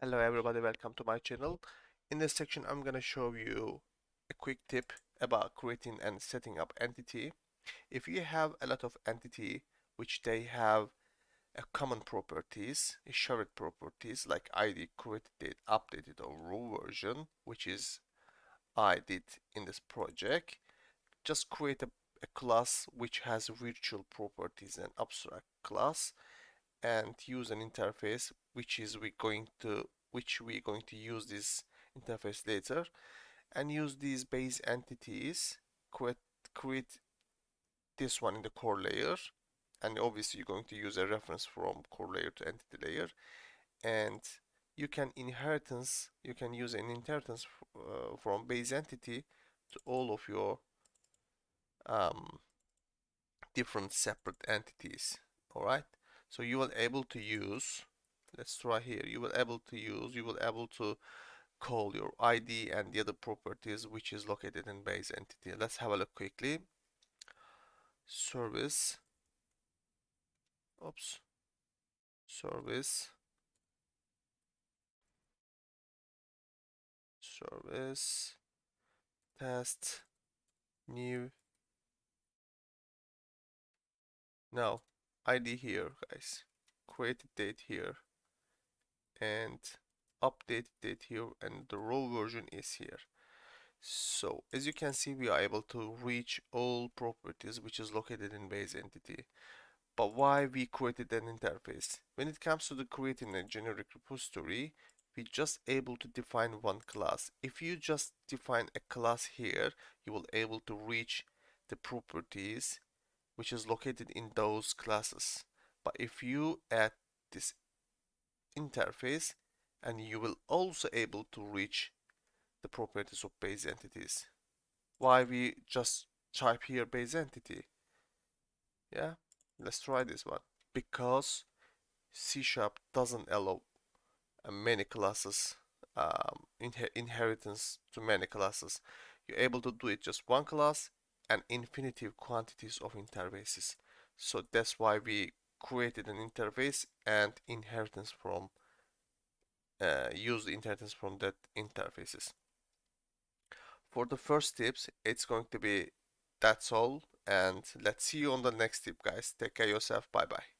Hello everybody, welcome to my channel. In this section I'm gonna show you a quick tip about creating and setting up entity. If you have a lot of entity which they have a common properties, shared properties like ID, created date, updated or raw version, which is I did in this project, just create a class which has virtual properties and abstract class and use an interface which we're going to use this interface later and use these base entities, create this one in the core layer, and obviously you're going to use a reference from core layer to entity layer, and you can use an inheritance from base entity to all of your um, different separate entities. All right, so you will able to use, let's try here, you will able to call your ID and the other properties which is located in base entity. Let's have a look quickly. Service, oops, service, service, test, new. Now ID here, guys, created date here, and updated date here, and the raw version is here. So as you can see, we are able to reach all properties which is located in base entity. But why we created an interface? When it comes to the creating a generic repository, we just able to define one class. If you just define a class here, you will able to reach the properties which is located in those classes. But if you add this interface, and you will also able to reach the properties of base entities. Why we just type here base entity? Yeah, let's try this one. Because C# doesn't allow many classes, inheritance to many classes. You're able to do it just one class and infinitive quantities of interfaces. So that's why we created an interface and inheritance from use the inheritance from that interfaces. For the first tips, it's going to be that's all, and let's see you on the next tip, guys. Take care of yourself. Bye bye.